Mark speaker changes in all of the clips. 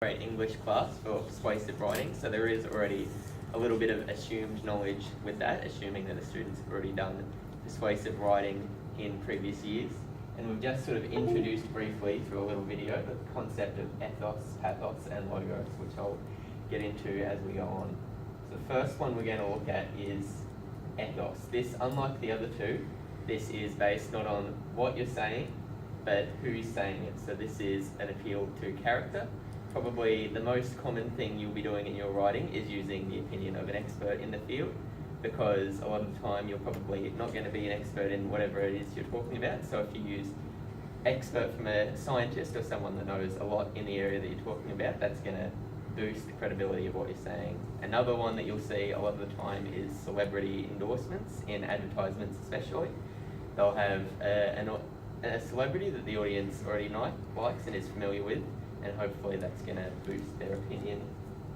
Speaker 1: Great English class for persuasive writing, so there is already a little bit of assumed knowledge with that, assuming that the students have already done persuasive writing in previous years. And we've just sort of introduced briefly through a little video the concept of ethos, pathos and logos, which I'll get into as we go on. So the first one we're going to look at is ethos. This, unlike the other two, this is based not on what you're saying, but who's saying it. So this is an appeal to character. Probably the most common thing you'll be doing in your writing is using the opinion of an expert in the field, because a lot of the time you're probably not going to be an expert in whatever it is you're talking about. So if you use expert from a scientist or someone that knows a lot in the area that you're talking about, that's going to boost the credibility of what you're saying. Another one that you'll see a lot of the time is celebrity endorsements in advertisements especially. They'll have a celebrity that the audience already likes and is familiar with, and hopefully that's going to boost their opinion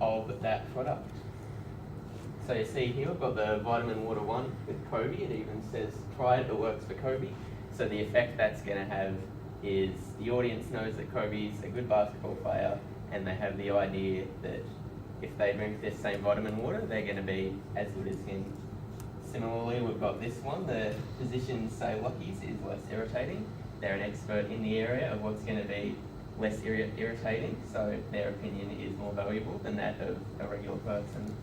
Speaker 1: of that product. So you see here we've got the vitamin water one with Kobe. It even says try it works for Kobe. So the effect that's going to have is the audience knows that Kobe's a good basketball player, and they have the idea that if they drink this same vitamin water, they're going to be as good as him. Similarly, we've got this one, the physicians say Lucky's is less irritating. They're an expert in the area of what's going to be less irritating, so their opinion is more valuable than that of a regular person.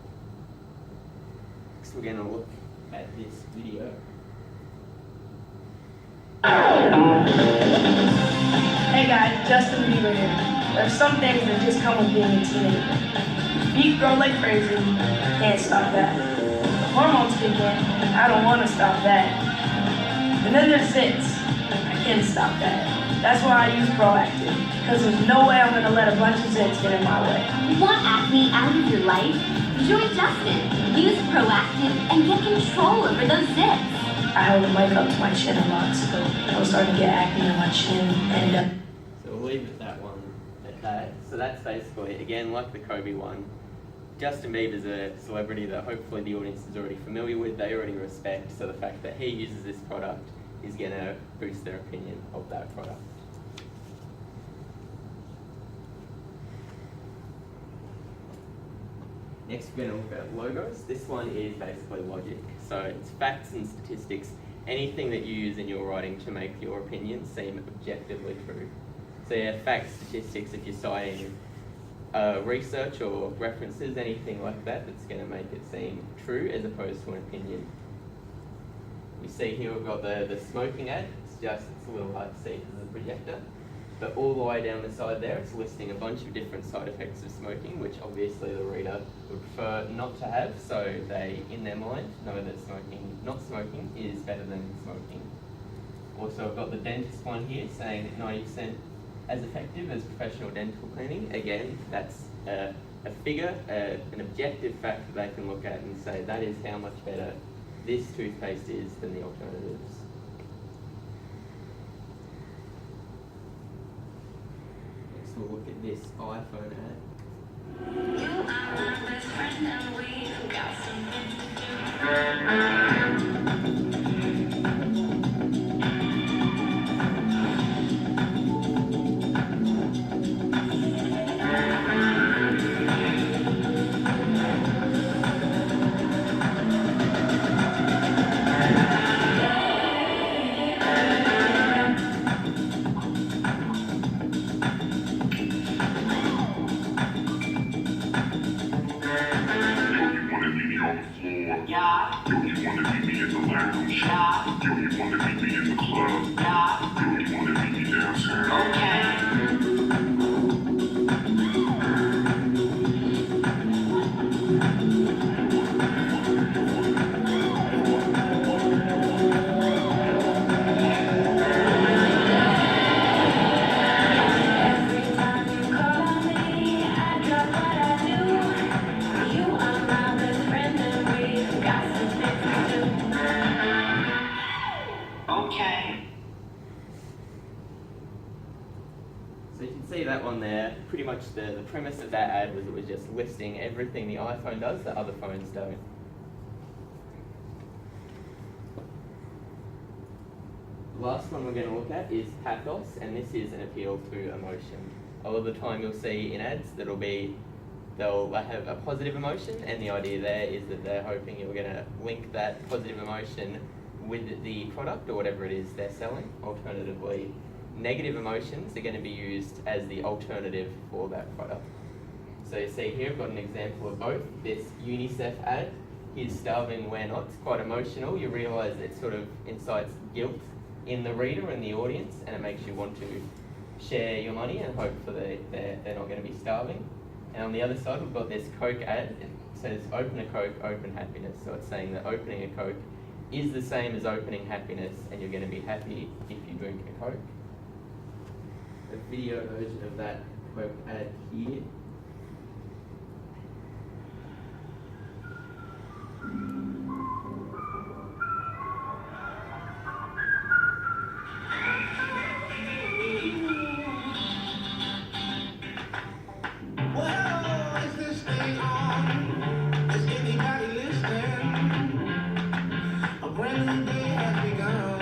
Speaker 1: Next we're going to look at this video.
Speaker 2: Hey guys, Justin Bieber here. There are some things that just come with being a teenager. Feet grow like crazy, can't stop that. The hormones kick in, I don't want to stop that. And then there's zits, I can't stop that. That's why I use Proactive, because there's no way I'm going to let a bunch of zits get in my way.
Speaker 3: You want acne out of your life? Join Justin. Use Proactive and get control over those zits.
Speaker 2: I held the mic up to my chin a lot, so I was starting to get acne on my chin, and
Speaker 1: So we'll leave it that one at that. So that's basically, again, like the Kobe one, Justin Bieber's a celebrity that hopefully the audience is already familiar with, they already respect, so the fact that he uses this product is going to boost their opinion of that product. Next we're going to look at logos. This one is basically logic. So it's facts and statistics, anything that you use in your writing to make your opinion seem objectively true. So yeah, facts, statistics, if you're citing research or references, anything like that, that's going to make it seem true as opposed to an opinion. You see here we've got the smoking ad. It's a little hard to see because of the projector. But all the way down the side there, it's listing a bunch of different side effects of smoking, which obviously the reader would prefer not to have, so they, in their mind, know that not smoking is better than smoking. Also, I've got the dentist one here saying that 90% as effective as professional dental cleaning. Again, that's a figure, an objective fact that they can look at and say that is how much better this toothpaste is than the alternatives. Next we'll look at this iPhone ad.
Speaker 3: You are my best friend and we've got something to do.
Speaker 4: Yeah. Yo, you wanna meet me in the lounge?
Speaker 3: Yeah.
Speaker 4: Yo, you wanna meet me in the club?
Speaker 3: Yeah.
Speaker 4: Yo, you wanna meet me downtown?
Speaker 3: Okay.
Speaker 1: So you can see that one there, pretty much the premise of that ad was it was just listing everything the iPhone does that other phones don't. The last one we're going to look at is pathos, and this is an appeal to emotion. a lot of the time you'll see in ads they'll have a positive emotion, and the idea there is that they're hoping you're going to link that positive emotion with the product or whatever it is they're selling. Alternatively, negative emotions are going to be used as the alternative for that product. So you see here, I've got an example of both. This UNICEF ad, "He's starving, we're not." It's quite emotional. You realise it sort of incites guilt in the reader and the audience, and it makes you want to share your money and hope for they're not going to be starving. And on the other side, we've got this Coke ad. It says, "Open a Coke, open happiness." So it's saying that opening a Coke is the same as opening happiness, and you're going to be happy if you drink a Coke. A video version of that Coke ad here.
Speaker 5: Well, is this thing on? Is anybody listening? A brand new day has begun.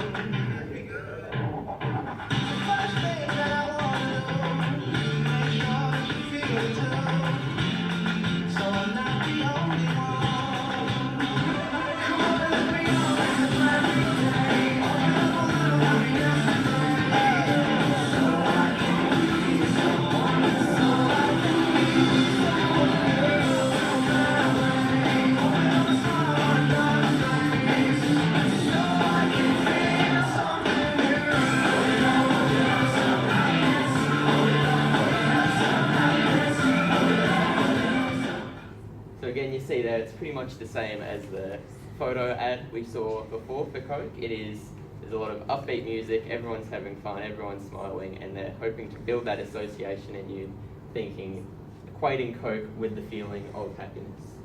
Speaker 5: The first thing that I want to do, make sure that you feel it too. So I'm not the only one. Come on, let's be honest, let me say, oh, you don't want to be yesterday. So I can be someone, so I can
Speaker 1: So again, you see that it's pretty much the same as the photo ad we saw before for Coke. There's a lot of upbeat music, everyone's having fun, everyone's smiling, and they're hoping to build that association in you, equating Coke with the feeling of happiness.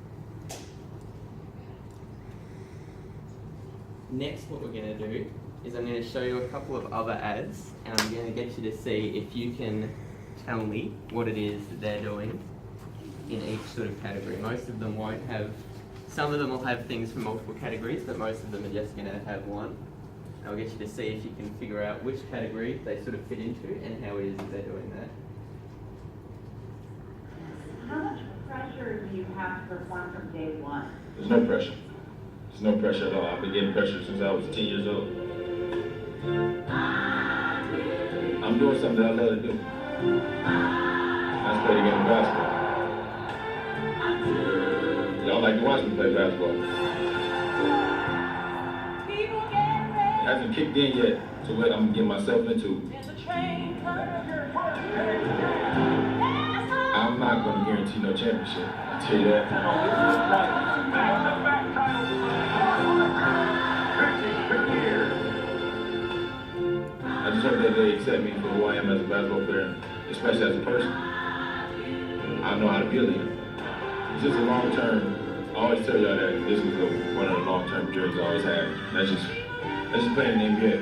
Speaker 1: Next, what we're going to do is I'm going to show you a couple of other ads, and I'm going to get you to see if you can tell me what it is that they're doing in each sort of category. Most of them won't have, some of them will have things from multiple categories, but most of them are just going to have one. And I'll get you to see if you can figure out which category they sort of fit into and how it is that they're doing that.
Speaker 6: How much pressure do you have to perform from day one?
Speaker 7: There's no pressure. There's no pressure at all. I've been getting pressure since I was 10 years old. I'm doing something that I love to do. That's play the game of basketball. Y'all like to watch me play basketball. It hasn't kicked in yet to what I'm getting myself into. I'm not going to guarantee no championship. I tell you that. I just hope that they accept me for who I am as a basketball player, especially as a person. I know how to be a leader. It's just a long term. I always tell y'all that this is one of the long term dreams I always had. That's just playing in the NBA.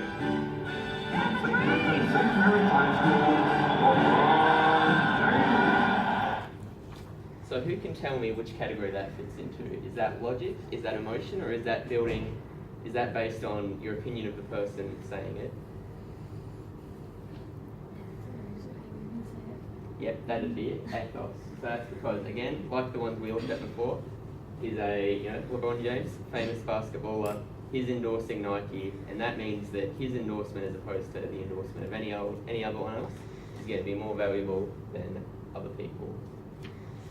Speaker 1: So who can tell me which category that fits into? Is that logic? Is that emotion? Or is that based on your opinion of the person saying it? Yep, that'd be it, ethos. So that's because, again, like the ones we looked at before, he's LeBron James, famous basketballer, he's endorsing Nike, and that means that his endorsement, as opposed to the endorsement of any other one else, is going to be more valuable than other people.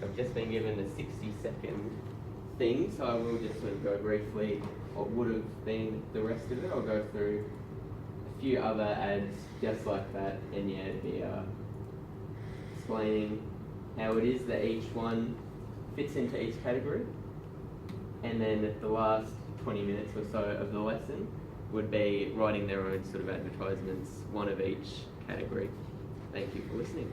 Speaker 1: So I've just been given a 60-second thing, so I will just sort of go briefly what would have been the rest of it. I'll go through a few other ads just like that, and yeah, it'd be explaining how it is that each one fits into each category. And then the last 20 minutes or so of the lesson would be writing their own sort of advertisements, one of each category. Thank you for listening.